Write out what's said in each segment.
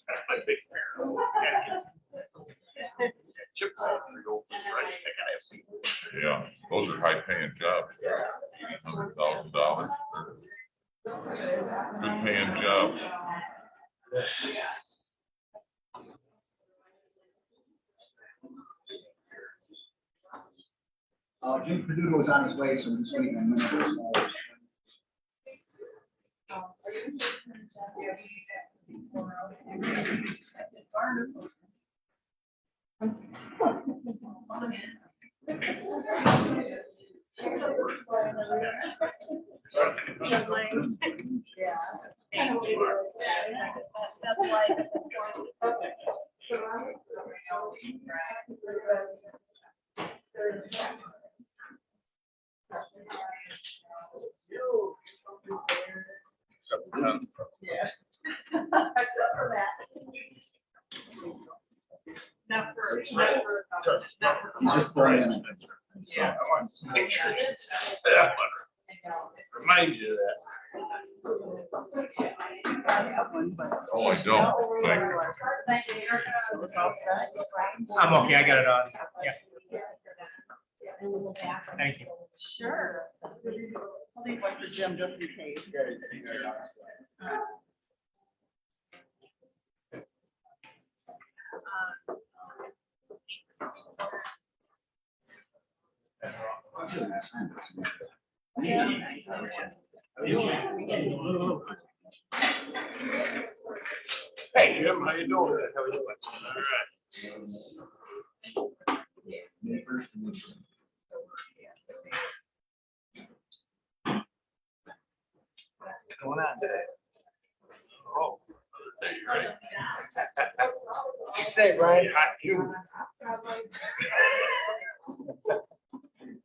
That's my big fear. Yeah, those are high paying jobs. $100,000. Good paying jobs. Jim Peduto is on his way, so I'm just waiting a minute or so. Except for that. Not for. Just for a minute. Yeah, I want to make sure that remind you of that. Oh, I don't. Thank you. I'm okay, I got it on. Yeah. Thank you. Sure. I'll leave one for Jim just in case. Hey, Jim, how you doing? How you doing? All What's going on today? Oh, right. You say, Brian? Hot you.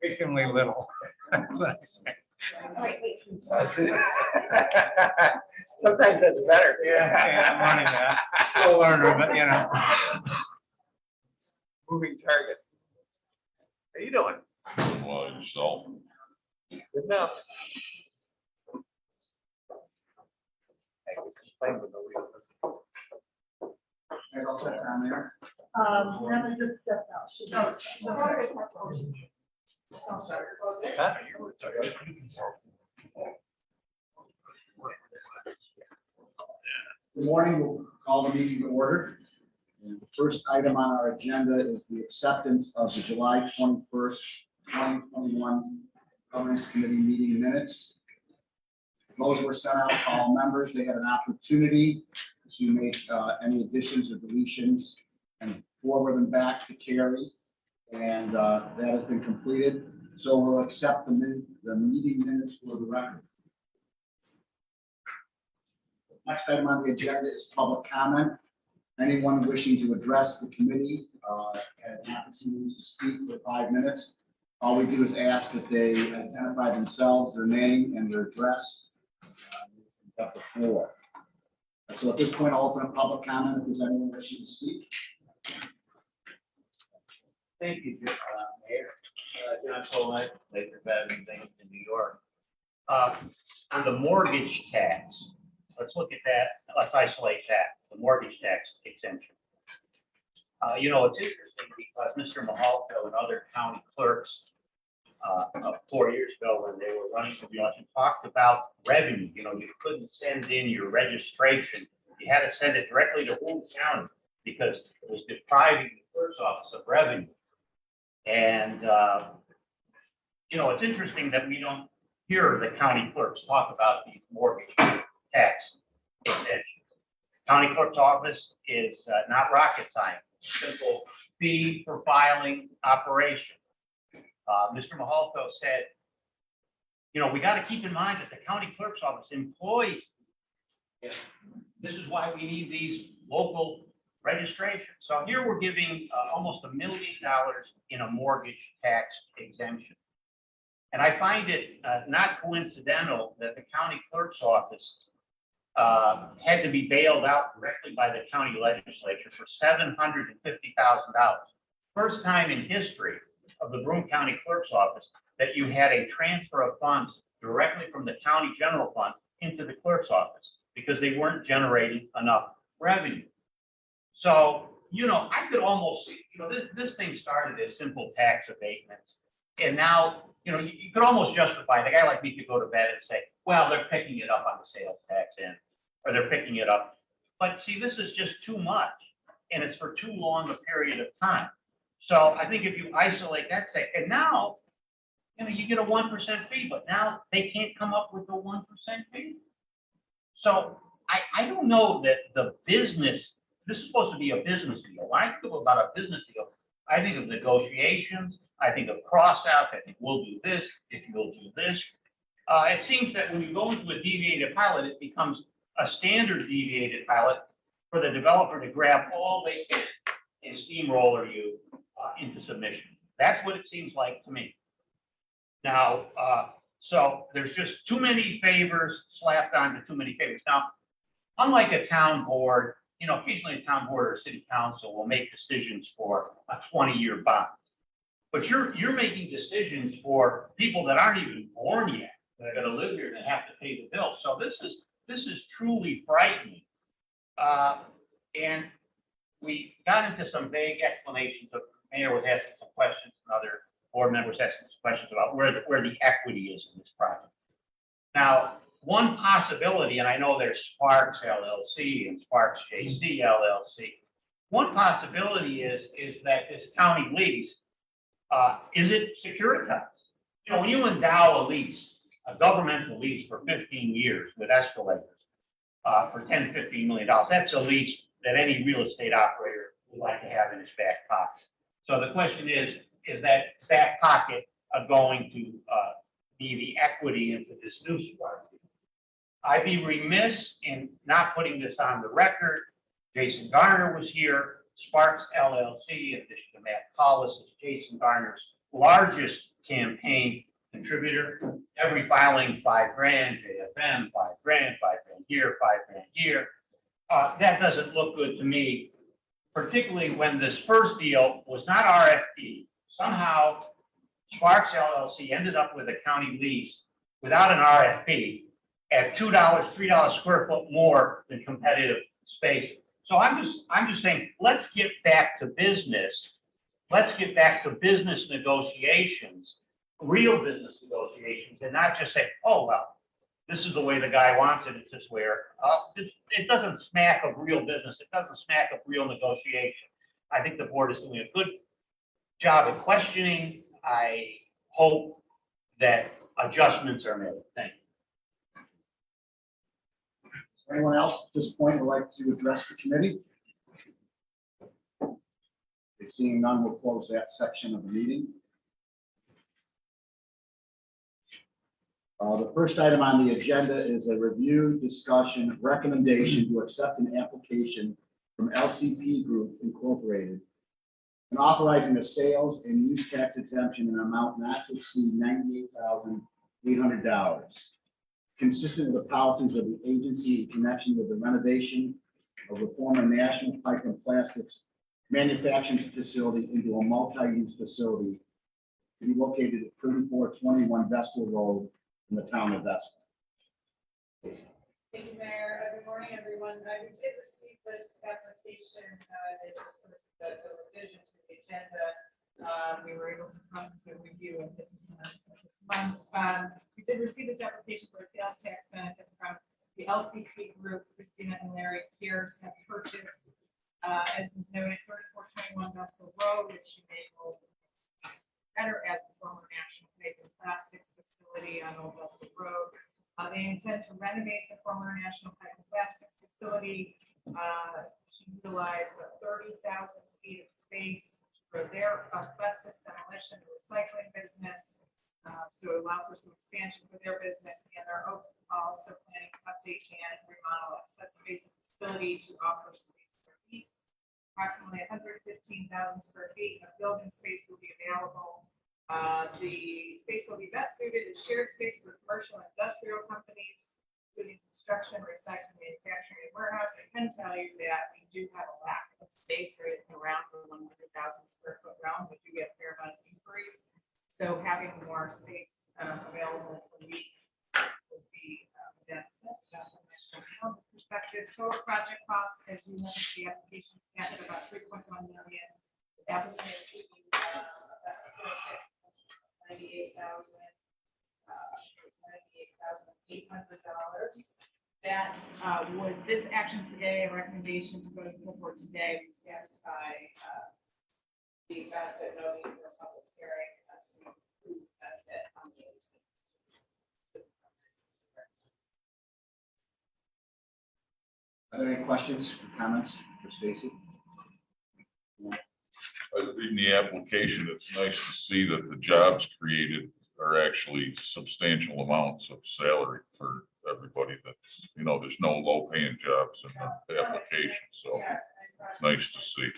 Extremely little. That's what I say. That's it. Sometimes that's better. Yeah, I'm learning that. Slow learner, but you know. Moving target. How you doing? Well, yourself. Good enough. Hey, I'll set down there. Natalie just stepped out. She knows. Huh? Good morning, we'll call the meeting to order. And the first item on our agenda is the acceptance of the July 21st, 2021 Governance Committee meeting minutes. Those were sent out to all members. They had an opportunity to make any additions or deletions and forward them back to Carrie. And that has been completed. So we'll accept the meeting minutes for the record. Next item on the agenda is public comment. Anyone wishing to address the committee has an opportunity to speak for 5 minutes. All we do is ask that they identify themselves, their name, and their address. Got the floor. So at this point, I'll open up public comment if there's anyone wishing to speak. Thank you, Mayor. John Solomon, Laker Veteran Things in New York. On the mortgage tax, let's look at that. Let's isolate that, the mortgage tax exemption. You know, it's interesting because Mr. Mahalko and other county clerks 4 years ago when they were running for the election talked about revenue. You know, you couldn't send in your registration. You had to send it directly to Boone County because it was depriving the clerk's office of revenue. And, you know, it's interesting that we don't hear the county clerks talk about these mortgage tax exemptions. County clerk's office is not rocket science, simple fee for filing operation. Mr. Mahalko said, you know, we got to keep in mind that the county clerk's office employs. This is why we need these local registrations. So here we're giving almost $1 million in a mortgage tax exemption. And I find it not coincidental that the county clerk's office had to be bailed out directly by the county legislature for $750,000. First time in history of the Broome County Clerk's Office that you had a transfer of funds directly from the county general fund into the clerk's office because they weren't generating enough revenue. So, I could almost see, this thing started as simple tax abatements. And now, you could almost justify, the guy like me could go to bed and say, well, they're picking it up on the sales tax end, or they're picking it up. But see, this is just too much, and it's for too long a period of time. So I think if you isolate that, say, and now, you get a 1% fee, but now they can't come up with a 1% fee. So I don't know that the business, this is supposed to be a business deal. When I think about a business deal, I think of negotiations, I think of cross-outs, I think we'll do this, if you'll do this. It seems that when you go into a deviated pilot, it becomes a standard deviated pilot for the developer to grab all they can and steamroller you into submission. That's what it seems like to me. Now, so there's just too many favors slapped onto too many favors. Now, unlike a town board, occasionally a town board or city council will make decisions for a 20-year bond. But you're making decisions for people that aren't even born yet, that are going to live here and have to pay the bill. So this is truly frightening. And we got into some vague explanations. The mayor was asking some questions, and other board members asking some questions about where the equity is in this project. Now, one possibility, and I know there's Sparks LLC and Sparks JC LLC. One possibility is that this county lease, is it securitized? When you endow a lease, a governmental lease for 15 years with escalators for $10, $15 million, that's a lease that any real estate operator would like to have in his back pocket. So the question is that back pocket going to be the equity into this new Sparks? I'd be remiss in not putting this on the record. Jason Garner was here. Sparks LLC, in addition to Matt Collis, is Jason Garner's largest campaign contributor. Every filing, $5,000, JFM, $5,000, $5,000 here, $5,000 here. That doesn't look good to me, particularly when this first deal was not RFP. Somehow, Sparks LLC ended up with a county lease without an RFP at $2, $3 square foot more than competitive space. So I'm just saying, let's get back to business. Let's get back to business negotiations, real business negotiations, and not just say, oh, well, this is the way the guy wants it, it's this way. It doesn't smack of real business. It doesn't smack of real negotiation. I think the board is doing a good job at questioning. I hope that adjustments are made. Thank you. Anyone else at this point would like to address the committee? Seeing none, we'll close that section of the meeting. The first item on the agenda is a review, discussion, recommendation to accept an application from LCP Group Incorporated and authorizing the sales and use tax exemption in an amount not to exceed $98,800, consistent with the policies of the agency in connection with the renovation of the former National Pipe and Plastics manufacturing facility into a multi-use facility to be located at 3421 Vestal Road in the town of Vestal. Thank you, Mayor. Good morning, everyone. We did receive this application. This is the revision to the agenda. We were able to come to review and get this this month. We did receive this application for a sales tax benefit from the LCP Group. Christina and Larry Pierce have purchased, as was noted, 3421 Vestal Road, which you may know better as the former National Pipe and Plastics facility on Old Vestal Road. They intend to renovate the former National Pipe and Plastics facility to utilize the 30,000 feet of space for their asbestos demolition and recycling business. So allow for some expansion for their business, and they're also planning to update and remodel excess space of the facility to offer space for lease. Approximately 115,000 square feet of building space will be available. The space will be best suited as shared space for commercial and industrial companies, including construction, recycling, manufacturing, and warehouse. I can tell you that we do have a lack of space right around the 100,000 square foot realm. We do get a fair amount of inquiries. So having more space available for lease total project costs, as you know, the application capped at about 3.1 million. The applicant is seeking about 98,000. $98,800. That this action today, a recommendation to go to the full board today would satisfy the benefit no need for a public hearing. That's to approve benefit on the 18th. Are there any questions or comments for Stacy? I was reading the application. It's nice to see that the jobs created are actually substantial amounts of salary for everybody. That's, you know, there's no low paying jobs in the application, so Yes, it's nice to see.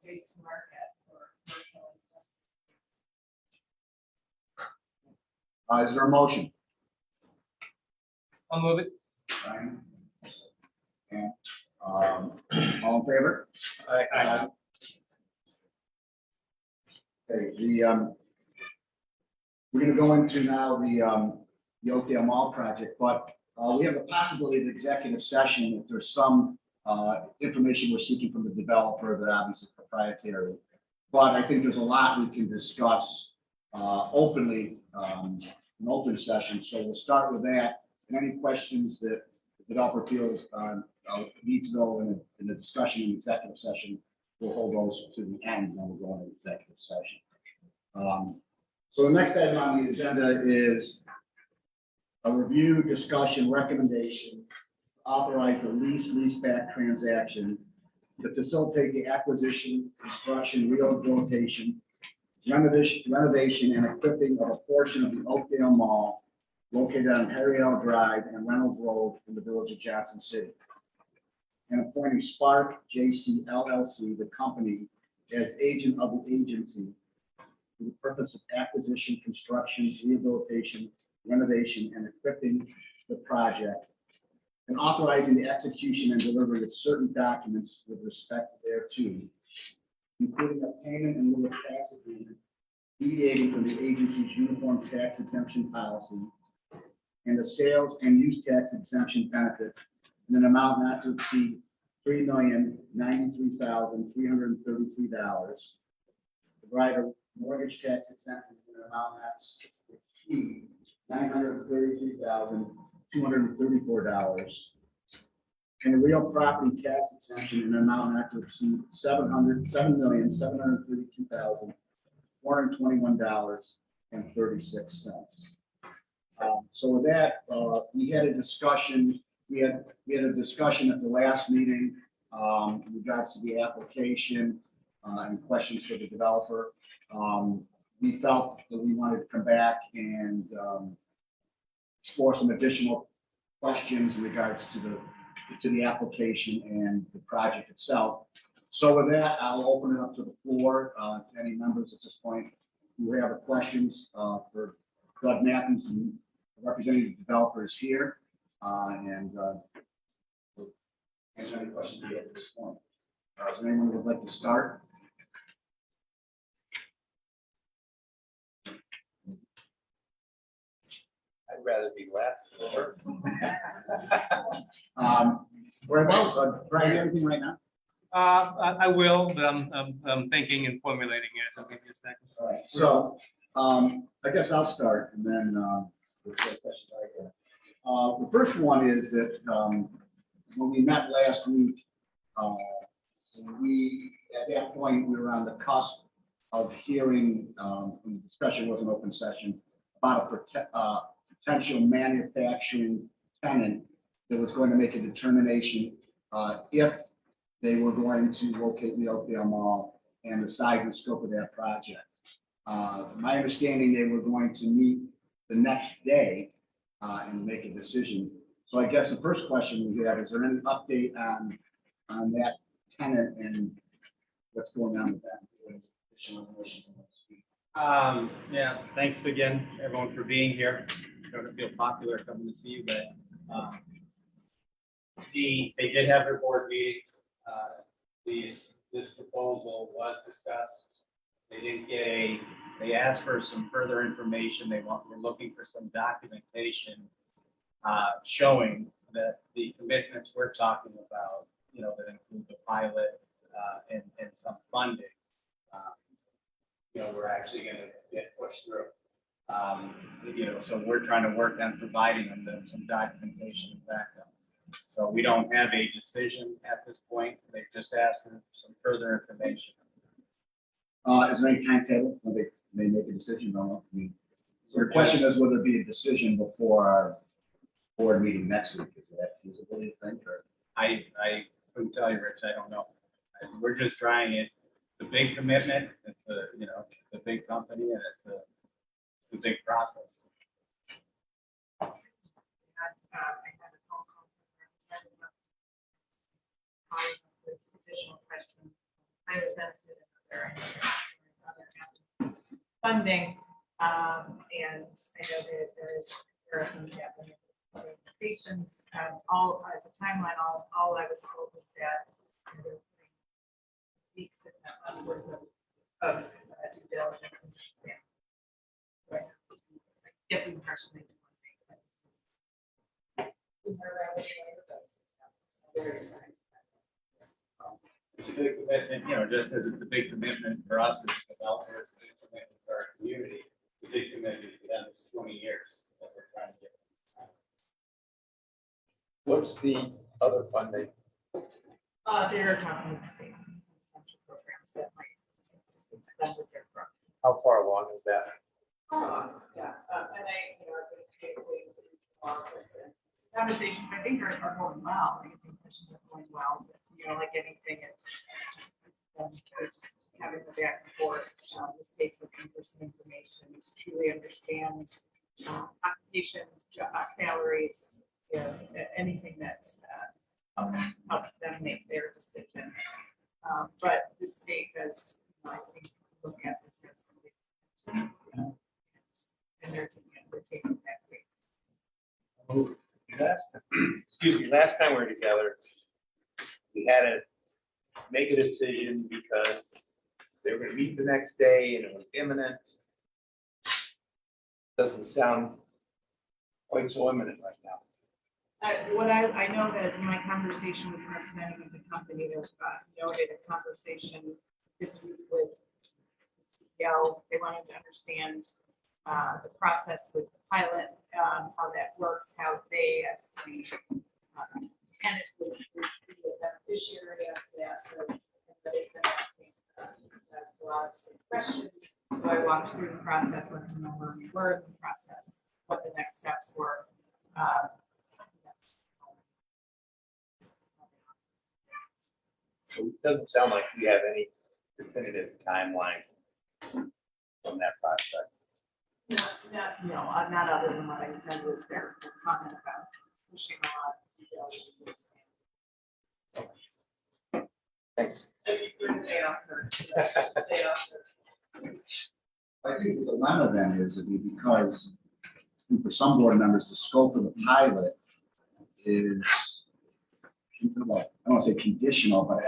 Space to market for commercial. Is there a motion? I'll move it. Brian? And, all in favor? Aye. Okay, we're gonna go into now the Oakdale Mall project, but, we have the possibility of executive session if there's some, information we're seeking from the developer that obviously is proprietary. But I think there's a lot we can discuss, openly, in open session, so we'll start with that. And any questions that the developer feels, needs to go in the discussion in executive session, we'll hold those to the end, and then we'll go into executive session. So the next item on the agenda is a review, discussion, recommendation, to authorize the leaseback transaction to facilitate the acquisition, construction, rehabilitation, renovation, and equipping of a portion of the Oakdale Mall located on Harry L. Drive and Reynolds Road in the village of Johnson City, and appointing Spark JC LLC, the company, as agent of the agency for the purpose of acquisition, construction, rehabilitation, renovation, and equipping the project, and authorizing the execution and delivery of certain documents with respect thereto, including a payment in lieu of tax agreement deviating from the agency's uniform tax exemption policy, and the sales and use tax exemption benefit in an amount not to exceed $3,093,333. Provide a mortgage tax exemption in an amount not to exceed $933,234. And a real property tax exemption in an amount not to exceed $7,732,421.36. So with that, we had a discussion. We had a discussion at the last meeting in regards to the application and questions for the developer. We felt that we wanted to come back and explore some additional questions in regards to the application and the project itself. So with that, I'll open it up to the floor to any members at this point who have questions for Doug Matthews, representing the developers here, and answer any questions we have at this point. Is there anyone who would like to start? I'd rather be last than first. Very well, Brian, anything right now? I will, but I'm thinking and formulating it. I'll give you a second. All right, so, I guess I'll start and then, the questions I get. The first one is that, when we met last week, at that point, we were on the cusp of hearing, when the discussion was an open session, about a potential manufacturing tenant that was going to make a determination, if they were going to locate in the Oakdale Mall and the size and scope of that project. My understanding, they were going to meet the next day and make a decision. So I guess the first question we have, is there any update on that tenant and what's going on with that? Yeah, thanks again, everyone, for being here. Don't feel popular coming to see you, but they did have their board meeting. This proposal was discussed. They didn't get a They asked for some further information. We're looking for some documentation showing that the commitments we're talking about, that include the pilot and some funding, we're actually going to get pushed through. So we're trying to work on providing them some documentation and backup. So we don't have a decision at this point. They just asked for some further information. Is there any timetable when they make a decision? No, I mean, so the question is, will there be a decision before our board meeting next week? Is that feasible, you think, or? I couldn't tell you, Rich. I don't know. We're just trying it. The big commitment. It's the big company, and it's a big process. I had a phone call from them, with additional questions. I would benefit other funding, and I know that there are some limitations. All as a timeline, all I was told was that there were weeks and months worth of due diligence and stamp. So I get the impression they do want to make that. It's a big commitment, just as it's a big commitment for us as developers, it's a big commitment for our community. It's a big commitment for them. It's 20 years that we're trying to get. What's the other funding? They're talking with state potential programs that might just extend with their growth. How far along is that? Yeah, and I've been taking office and conversations, I think are going well. I think questions are going well, but like anything, it's just having the back and forth. The state's looking for some information to truly understand occupation, salaries, anything that helps them make their decision. But the state does, I think, look at this as something, and they're taking that way. Last time we were together, we had to make a decision because they were going to meet the next day and it was imminent. Doesn't sound quite so imminent right now. What I know that in my conversation with representative of the company, there's noted a conversation this week with the CEO. They wanted to understand the process with the pilot, how that works, how they as the tenant was the beneficiary of that. So they've been asking a lot of questions. So I walked through the process, let them know where we were in the process, what the next steps were. So it doesn't sound like we have any definitive timeline from that project. Not other than what I said was their comment about pushing a lot of details. Thanks. I think the dilemma then is, because for some board members, the scope of the pilot is, I don't want to say conditional, but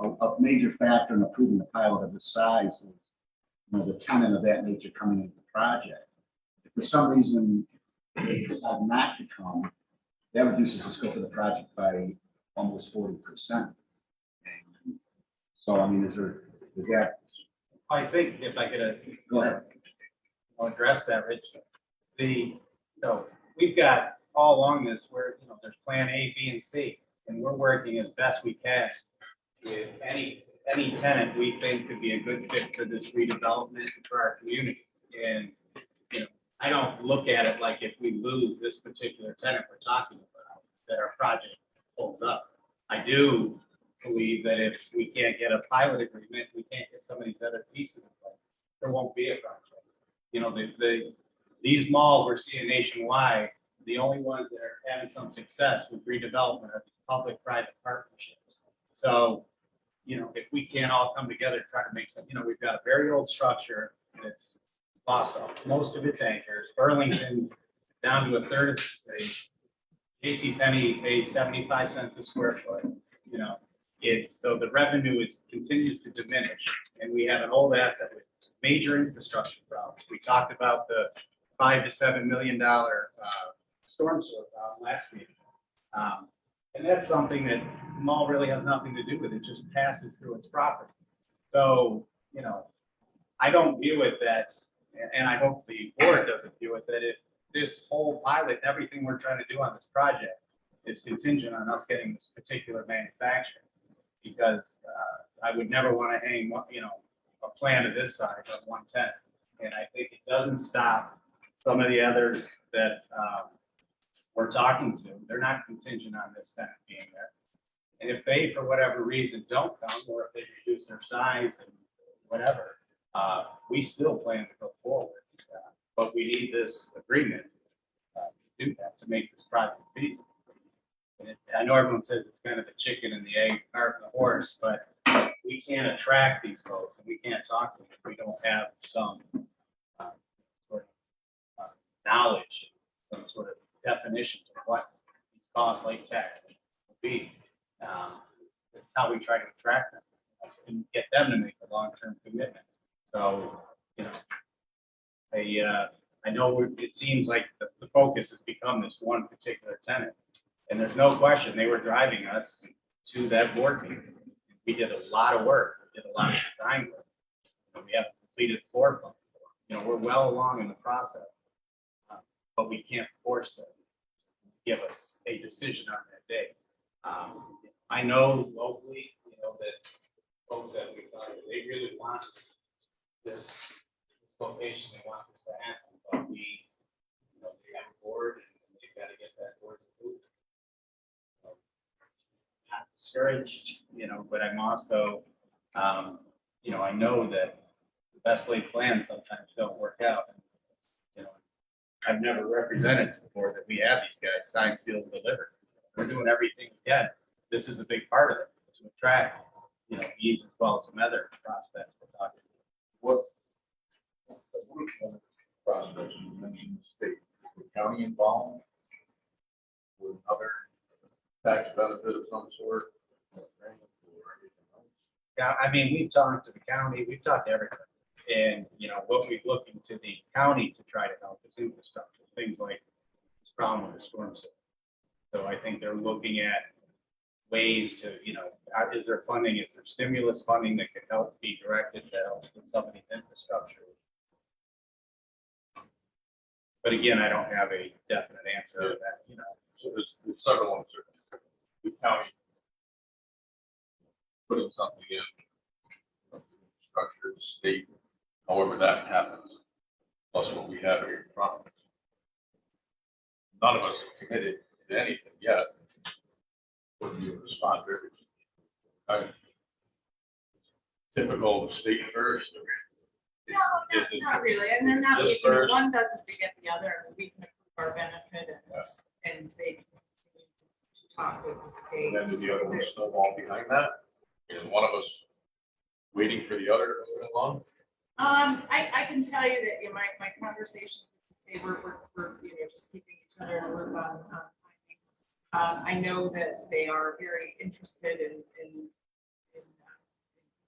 a major factor in approving the pilot of this size is, the tenant of that nature coming into the project. If for some reason they decide not to come, that reduces the scope of the project by almost 40%. So, I mean, is that? I think if I could Go ahead. I'll address that, Rich. We've got all along this where, there's plan A, B, and C, and we're working as best we can with any tenant we think could be a good fit for this redevelopment for our community. And, I don't look at it like if we lose this particular tenant we're talking about, that our project pulls up. I do believe that if we can't get a pilot agreement, we can't get some of these other pieces in place, there won't be a project. These malls we're seeing nationwide, the only ones that are having some success with redevelopment are public-private partnerships. So, if we can't all come together, try to make some, we've got a very old structure that's lost most of its anchors. Burlington down to a third of the space. JCPenney pays 75 cents a square foot. So the revenue continues to diminish, and we have an old asset with major infrastructure problems. We talked about the $5 to $7 million storm sewer problem last week. And that's something that the mall really has nothing to do with. It just passes through its property. So, you know, I don't view it that, and I hope the board doesn't view it, that if this whole pilot, everything we're trying to do on this project is contingent on us getting this particular manufacturer. Because I would never want to hang, you know, a plan of this size on 110. And I think it doesn't stop some of the others that we're talking to. They're not contingent on this tenant being there. And if they, for whatever reason, don't come, or if they reduce their size and whatever, we still plan to go forward. But we need this agreement to do that, to make this project feasible. And I know everyone says it's kind of the chicken and the egg, cart and the horse, but we can't attract these folks and we can't talk to them if we don't have some sort of knowledge, some sort of definition of what these costs like tax will be. That's how we try to attract them and get them to make a long-term commitment. So, you know, I know it seems like the focus has become this one particular tenant. And there's no question, they were driving us to that board meeting. We did a lot of work, we did a lot of design work. And we have completed 4 of them. You know, we're well along in the process, but we can't force them to give us a decision on that day. I know locally, you know, that folks that we thought, they really want this location, they want this to happen, but we, you know, they have a board and they've got to get that board approved. Not discouraged, you know, but I'm also, you know, I know that the best laid plans sometimes don't work out. And, you know, I've never represented before that we have these guys signed, sealed, delivered. We're doing everything we can. This is a big part of it, to attract, you know, these as well as some other prospects we're talking to. What prospects you mentioned the state, is the county involved with other tax benefit of some sort? Yeah, I mean, we've talked to the county, we've talked to everybody. And, you know, what we're looking to the county to try to help is infrastructure, things like this problem with the storm system. So I think they're looking at ways to, you know, is there funding, is there stimulus funding that could help be directed to help with some of these infrastructure? But again, I don't have a definite answer to that, you know. So there's several ones. The county putting something in, structure, the state, however that happens, plus what we have here in front of us. None of us have committed to anything yet. Wouldn't you respond very? Typical of state first. Or No, is it not really, and they're not, just you know, first? one doesn't forget the other, and we can approve our benefit and they continue to talk with the state. And then do the other one snowball behind that? Is one of us waiting for the other to move along? I can tell you that, you know, my conversations with the state, we're, you know, just keeping each other in the loop on timing. I know that they are very interested in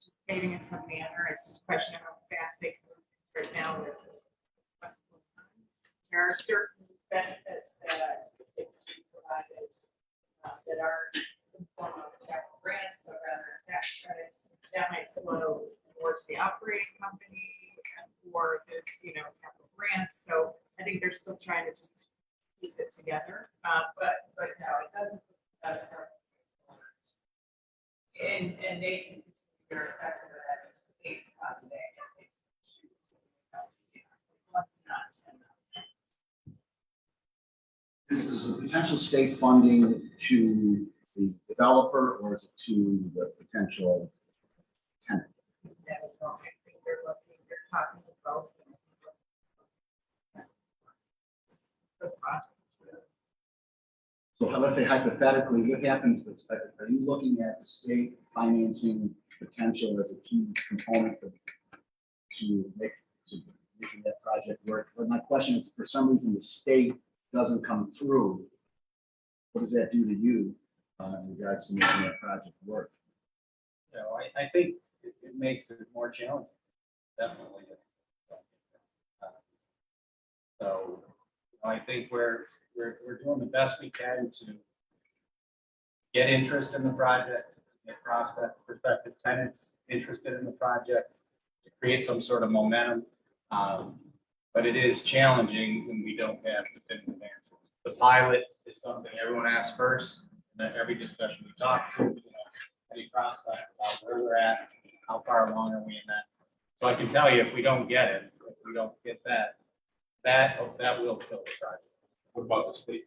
participating in some manner. It's just a question of how fast they can move things right now. With this flexible time. There are certain benefits that can be provided that are in the form of capital grants, but rather tax credits that might flow more to the operating company or there's, you know, capital grants. So I think they're still trying to just piece it together. But no, it doesn't. And they can continue irrespective of that state funding. Let's not. Is the potential state funding to the developer or is it to the potential tenant? I think they're talking about the project. So let's say hypothetically, what happens with, are you looking at state financing potential as a key component to making that project work? But my question is, for some reason, the state doesn't come through, what does that do to you in regards to making that project work? You know, I think it makes it more challenging. definitely. So I think we're doing the best we can to get interest in the project, get prospective tenants interested in the project, to create some sort of momentum. But it is challenging when we don't have definitive answers. The pilot is something everyone asks first, and then every discussion we talk to, any prospect about where we're at, how far along are we in that. So I can tell you, if we don't get it, if we don't get that will kill the project. What about the state?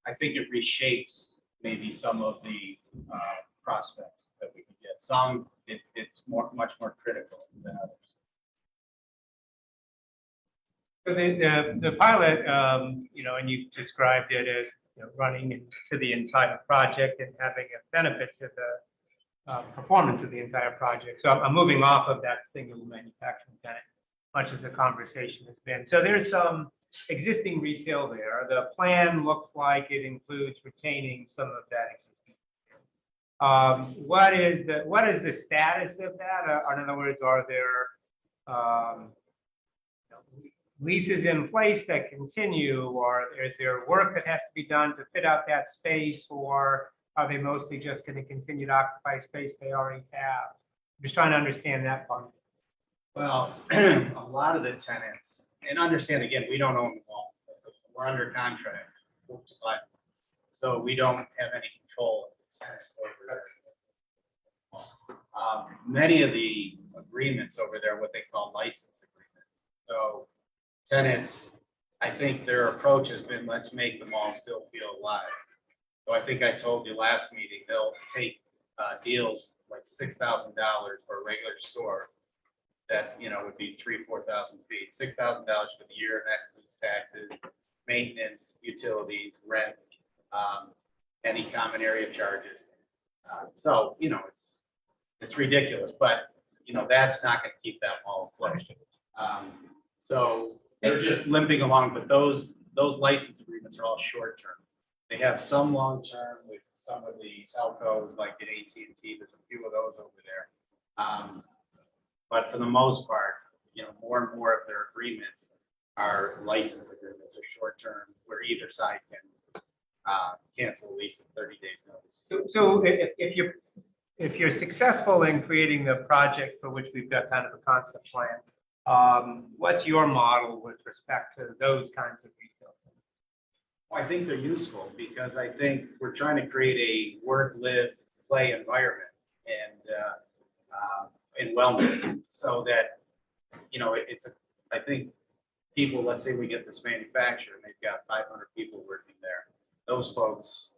I think it reshapes maybe some of the prospects that we can get. Some, it's much more critical than others. So the pilot, and you described it as, running into the entire project and having a benefit to the performance of the entire project. So I'm moving off of that single manufacturing tenant, much as the conversation has been. So there's some existing retail there. The plan looks like it includes retaining some of that existing. What is the status of that? In other words, are there leases in place that continue, or is there work that has to be done to fit out that space, or are they mostly just going to continue to occupy space they already have? I'm just trying to understand that part. Well, a lot of the tenants, and understand again, we don't own the mall. We're under contract to buy. So we don't have any control of the tenants over there. Many of the agreements over there, what they call license agreements. So tenants, I think their approach has been, let's make the mall still feel alive. So I think I told you last meeting, they'll take deals like $6,000 for a regular store that, would be 3,000-4,000 feet, $6,000 for the year, and that includes taxes, maintenance, utilities, rent, any common area charges. So, it's ridiculous, but, that's not going to keep that mall afloat. So they're just limping along, but those license agreements are all short term. They have some long term with some of the telcos, like at AT&T. There's a few of those over there. But for the most part, more and more of their agreements are license agreements, or short term, where either side can cancel a lease in 30 days notice. So if you're successful in creating the project for which we've got kind of a concept plan, what's your model with respect to those kinds of retail? I think they're useful because I think we're trying to create a work, live, play environment and wellness, so that I think people, let's say we get this manufacturer and they've got 500 people working there. Those folks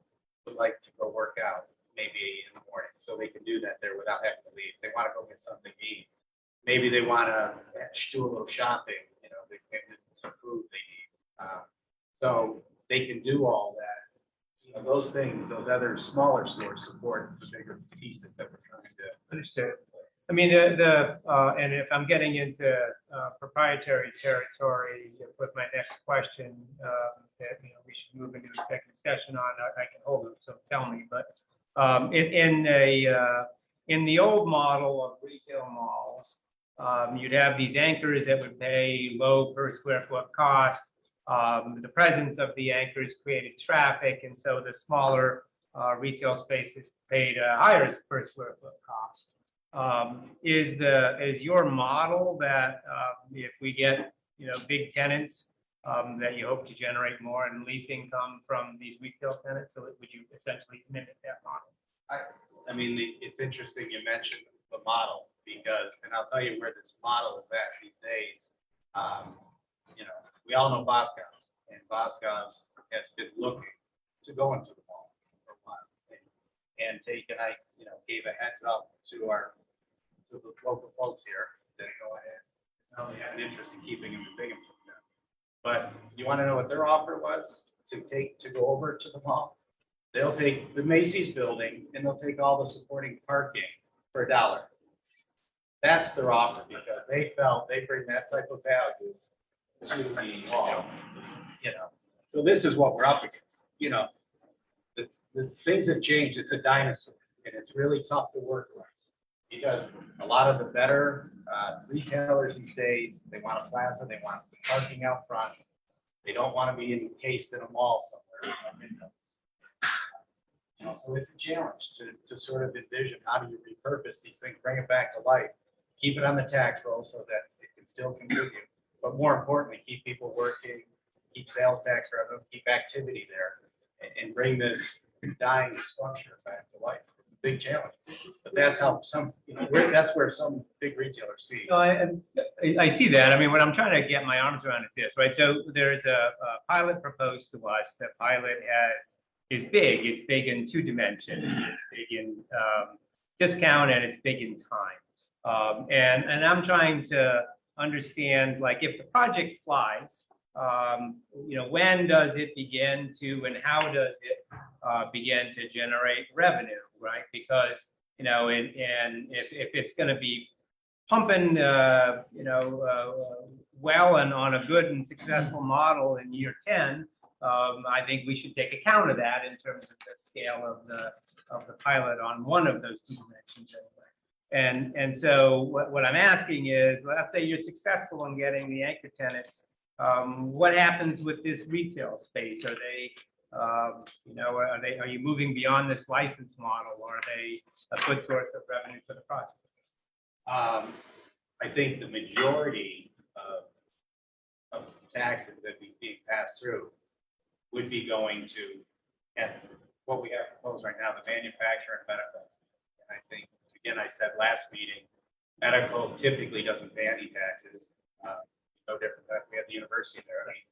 would like to go work out maybe in the morning, so they can do that there without having to leave. They want to go get something to eat. Maybe they want to do a little shopping, they can get some food they need. So they can do all that. Those things, those other smaller stores support the bigger pieces that we're trying to. Understood. I mean, and if I'm getting into proprietary territory with my next question, that we should move into executive session on, I can hold it, so tell me. But in the old model of retail malls, you'd have these anchors that would pay low per square foot cost. The presence of the anchors created traffic, and so the smaller retail spaces paid a higher per square foot cost. Is your model that if we get big tenants, that you hope to generate more in lease income from these retail tenants? So would you essentially mimic that model? I mean, it's interesting you mentioned the model, because, and I'll tell you where this model is at these days. We all know Boscov's, and Boscov's has been looking to go into the mall for a while. And I gave a heads up to the local folks here that go ahead. Now they have an interest in keeping them and bigging from them. But you want to know what their offer was to go over to the mall? They'll take the Macy's building and they'll take all the supporting parking for $1. That's their offer, because they felt they bring that type of value to the mall. So this is what we're up against. The things have changed. It's a dinosaur, and it's really tough to work with. Because a lot of the better retailers these days, they want a plaza, they want parking out front. They don't want to be encased in a mall somewhere. You know, so it's a challenge to sort of envision, how do you repurpose these things, bring it back to life, keep it on the tax roll so that it can still contribute, but more importantly, keep people working, keep sales tax revenue, keep activity there, and bring this dying structure back to life. It's a big challenge, but that's how some, you know, that's where some big retailers see. No, I see that. I mean, what I'm trying to get my arms around is this, right? So there's a pilot proposed to us. The pilot is big. It's big in two dimensions. It's big in discount and it's big in time. And I'm trying to understand, like, if the project flies, you know, when does it begin to, and how does it begin to generate revenue, right? Because, you know, and if it's going to be pumping, you know, well and on a good and successful model in year 10, I think we should take account of that in terms of the scale of the pilot on one of those two dimensions anyway. And so what I'm asking is, let's say you're successful in getting the anchor tenants. What happens with this retail space? Are they, you know, are you moving beyond this license model, or are they a good source of revenue for the project? I think the majority of taxes that we being passed through would be going to, and what we have proposed right now, the manufacturer and medical. And I think, again, I said last meeting, medical typically doesn't pay any taxes. No different than if we have the university there. I mean,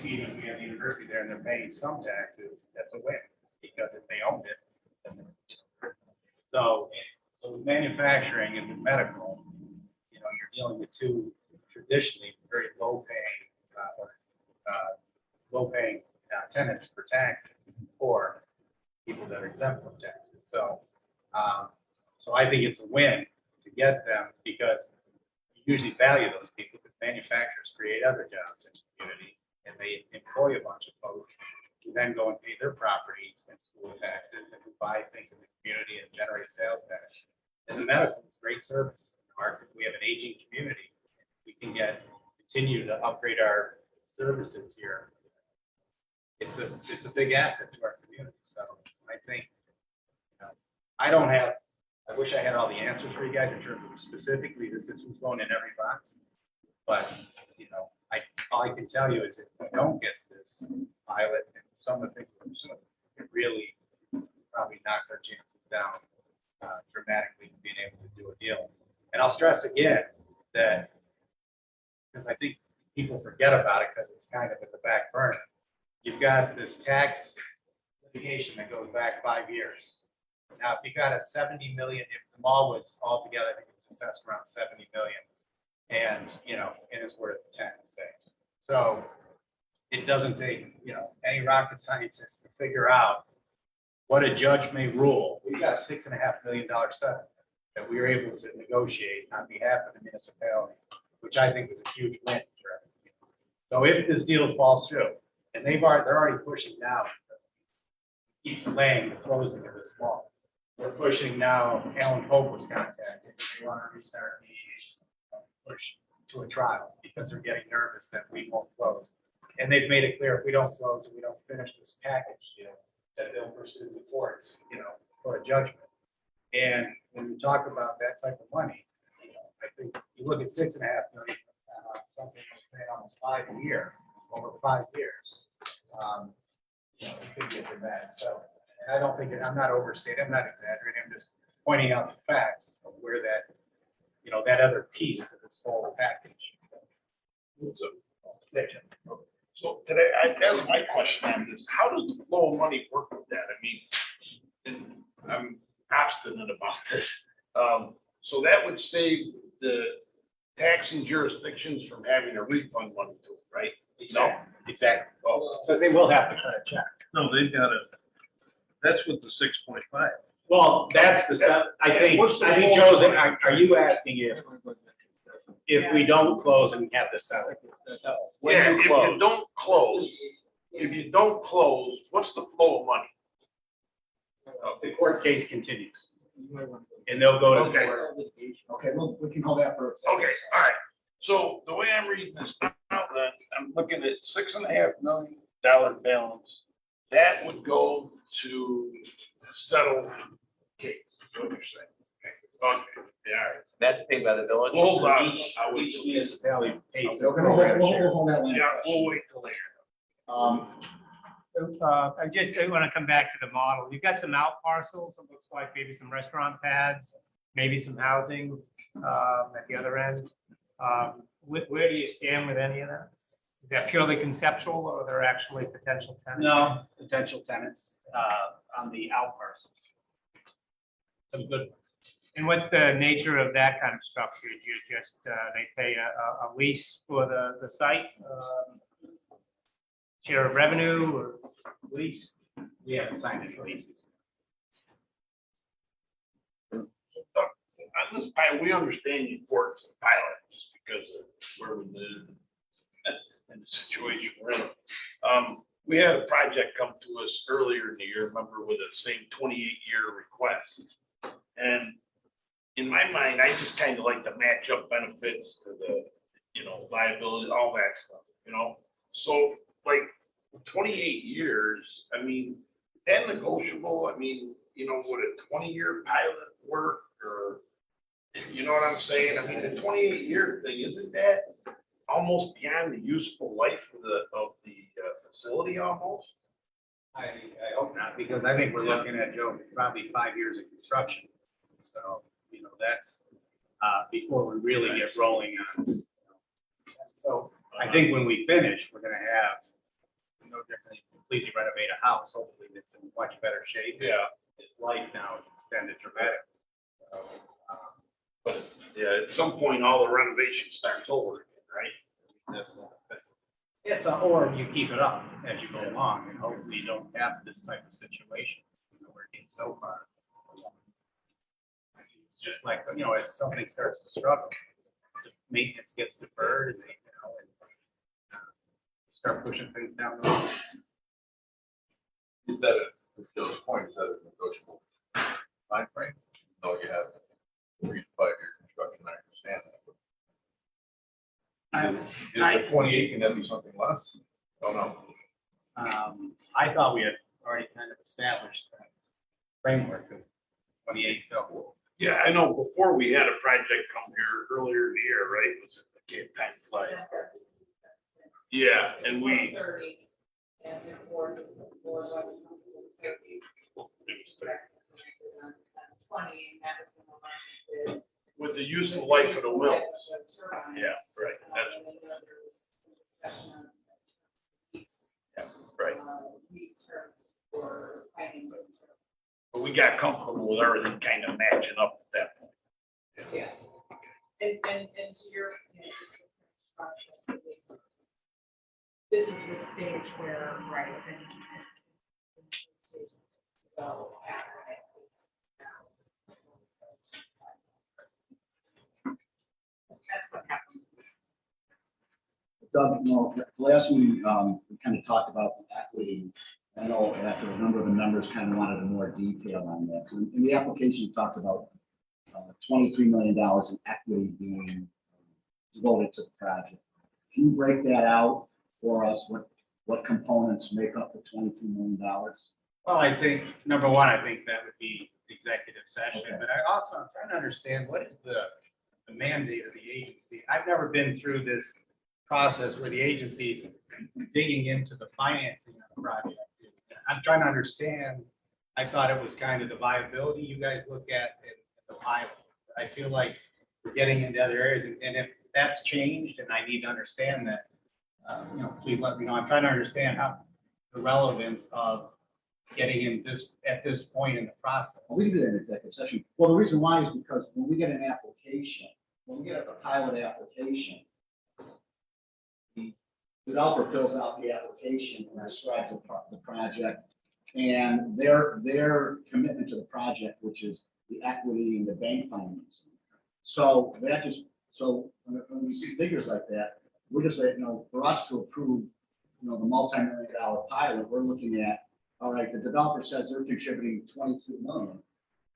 even if we have the university there and they're paying some taxes, that's a win, because if they owned it, then so with manufacturing and with medical, you know, you're dealing with two traditionally very low-paying tenants for taxes, or people that are exempt from taxes. So, so I think it's a win to get them, because you usually value those people, because manufacturers create other jobs in the community, and they employ a bunch of folks who then go and pay their property and school taxes and who buy things in the community and generate sales tax. And the medical is great service. We have an aging community. We can continue to upgrade our services here. It's a big asset to our community. So I think, you know, I wish I had all the answers for you guys in terms of specifically this is who's going in every box. But, you know, all I can tell you is if we don't get this pilot and some of the things we're doing, it really probably knocks our chances down dramatically in being able to do a deal. And I'll stress again that, because I think people forget about it because it's kind of at the back burner. You've got this tax litigation that goes back 5 years. Now, if you got a 70 million, if the mall was altogether, I think it was assessed around 70 million, and, you know, it is worth 10, say. So it doesn't take, you know, any rocket scientist to figure out what a judge may rule. We got a $6.5 million settlement that we were able to negotiate on behalf of the municipality, which I think was a huge win for everybody. So if this deal falls through, and they're already pushing now, keep delaying the closing of this mall. We're pushing now. Alan Pope was contacted. They want to restart mediation, push to a trial, because they're getting nervous that we won't close. And they've made it clear if we don't close and we don't finish this package deal, that they'll pursue the courts, you know, for a judgment. And when we talk about that type of money, you know, I think you look at $6.5 million, something that's paying almost $5 a year, over 5 years. You know, it could get to that. So, and I don't think I'm not overstating, I'm not exaggerating. I'm just pointing out the facts of where that, you know, that other piece of this whole package. So today, that was my question on this. How does the flow of money work with that? I mean, and I'm obstinate about this. So that would save the taxing jurisdictions from having to refund money to it, right? Exactly. Well, because they will have to cut a check. No, they've got to, that's with the 6.5. Well, that's I think Joe's, are you asking if we don't close and have this settlement? When Yeah, you if close. you don't close, what's the flow of money? The court case continues. And they'll go to the Okay. board. Okay, well, we can hold that for. a second. Okay, all right. So the way I'm reading this now, then, I'm looking at $6.5 million balance. That would go to settle case, is what you're saying. Okay, yeah, all right. That's paid by the village. Hold on. Each municipality pays We're their gonna program hold, share. we'll hold that one. Yeah, we'll wait till later. I just want to come back to the model. You've got some out parcels, it looks like maybe some restaurant pads, maybe some housing at the other end. Where do you stand with any of that? Is that purely conceptual or are there actually potential tenants? No, potential tenants, on the out parcels. Some good ones. And what's the nature of that kind of structure? Do you just, they pay a lease for the site? Share of revenue or lease? We haven't signed any leases. On this pilot, we understand the importance of pilot just because of where we live and the situation we're in. We had a project come to us earlier in the year, remember, with the same 28-year request. And in my mind, I just kind of like to match up benefits to the, liability, all that stuff. So like 28 years, I mean, is that negotiable? I mean, would a 20-year pilot work or, you know what I'm saying? I mean, the 28-year thing, isn't that almost beyond the useful life of the facility almost? I hope not, because I think we're looking at, Joe, probably 5 years of construction. So, that's, before we really get rolling on. So I think when we finish, we're gonna have no different, completely renovate a house, hopefully it's in much better shape. Yeah. Its life now is extended dramatically. So, But yeah, at some point, all the renovation starts over again, right? It's or you keep it up as you go along and hopefully you don't have this type of situation, where it gets so far. It's just like, as something starts to struggle, the maintenance gets deferred and start pushing things down the road. Is that to Joe's point, is that a negotiable timeframe? No, you have 3 to 5 year construction, I understand that. Is it 28, can that be something less? Don't know. I thought we had already kind of established that framework of 28, so. Yeah, I know, before we had a project come here earlier in the year, right? Was it the Cape Time Flight? Yeah, and we. 30, and the board is the board was 30. It was 30. 20, and that was in the line With the useful life of the wells. turbines. Yeah, right, that's- And then there was some discussion on lease, Yeah, right. lease terms for financing. But we got comfortable with everything kind of matching up at that point. Yeah. And to your, just the process. This is the stage where, right, then. So. That's what happens. Doug, last week, we kind of talked about the equity. I know after a number of the members kind of wanted more detail on that. In the application, you talked about $23 million in equity being devoted to the project. Can you break that out for us? What components make up the $23 million? Well, I think, number one, I think that would be executive session, Okay. but I'm trying to understand what is the mandate of the agency? I've never been through this process where the agency's digging into the financing of the project. I'm trying to understand, I thought it was kind of the viability you guys look at and the pilot. I feel like we're getting into other areas, and if that's changed, and I need to understand that, please let me know. I'm trying to understand how the relevance of getting in at this point in the process. Well, we can do that in executive session. Well, the reason why is because when we get an application, when we get a pilot application, the developer fills out the application and describes the project and their commitment to the project, which is the equity and the bank financing. So so when we see figures like that, we're just saying, for us to approve, the multi-million-dollar pilot, we're looking at, all right, the developer says they're contributing 23 million.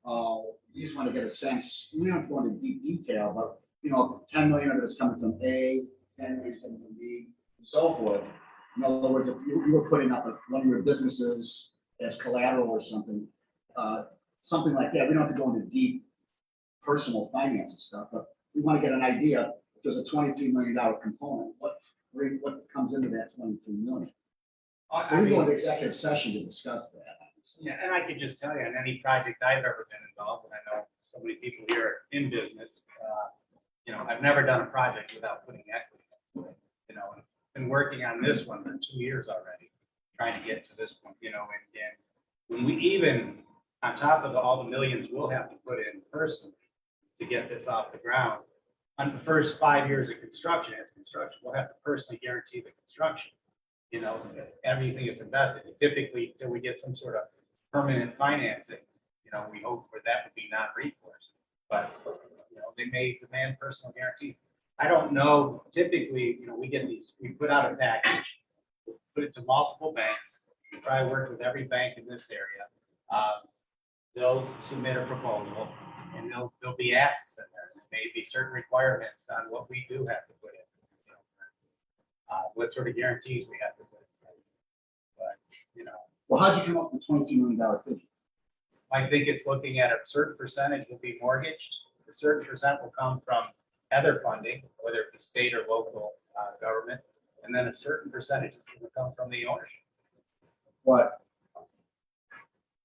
you just want to get a sense, we don't go into deep detail, but, 10 million of it is coming from A, 10 million is coming from B, and so forth. In other words, if you were putting up one of your businesses as collateral or something, something like that, we don't have to go into deep personal finance and stuff, but we want to get an idea, if there's a $23 million component, what comes into that 23 million? I We go mean, into executive session to discuss that. yeah, and I could just tell you, on any project I've ever been involved, and I know so many people here are in business, I've never done a project without putting equity. And been working on this one for 2 years already, trying to get to this point, and when we even, on top of all the millions we'll have to put in personally to get this off the ground, on the first 5 years of construction, we'll have to personally guarantee the construction. Everything is invested. Typically, till we get some sort of permanent financing, we hope for that would be non-recourse. But, they may demand personal guarantee. I don't know, typically, we get these, we put out a package, put it to multiple banks, we probably work with every bank in this area. They'll submit a proposal, and there'll be asks in there. There may be certain requirements on what we do have to put in. What sort of guarantees we have to put in. But, Well, how'd you come up with $23 million figure? I think it's looking at a certain percentage will be mortgaged, a certain percent will come from other funding, whether it be state or local government, and then a certain percentage is going to come from the ownership. But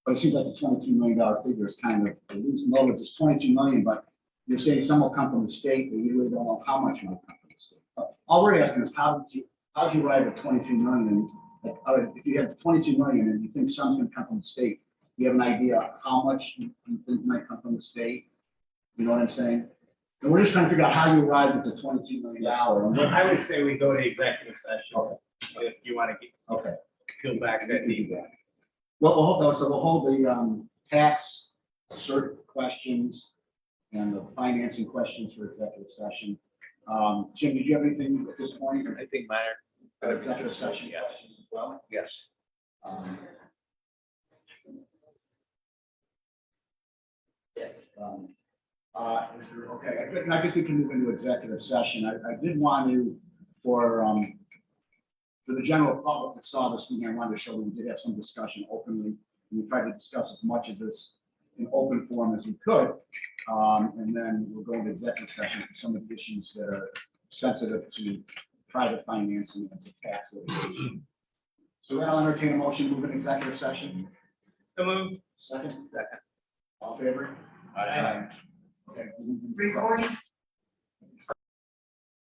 it seems like the $23 million figure is kind of loose. In other words, it's 22 million, but you're saying some will come from the state, but you really don't know how much might come from the state. All we're asking is how did you arrive at 23 million? Like, if you have 22 million and you think some can come from the state, you have an idea how much you think might come from the state? You know what I'm saying? And we're just trying to figure out how you arrived at the $23 million. I would say we go to executive session if you want to Okay. peel back that deep. Well, we'll hold the tax cert questions and the financing questions for executive session. Jim, did you have anything at this point? I think mine are. Executive session Yes. questions as well? Yes. Okay, I guess we can move into executive session. I did want to, for the general public that saw this meeting, I wanted to show that we did have some discussion openly. We tried to discuss as much of this in open form as we could. And then we'll go into executive session for some of the issues that are sensitive to private financing and to tax litigation. So then I'll entertain a motion, to move in executive session. So moved. Second? Second. All in favor? Aye. Okay. Recording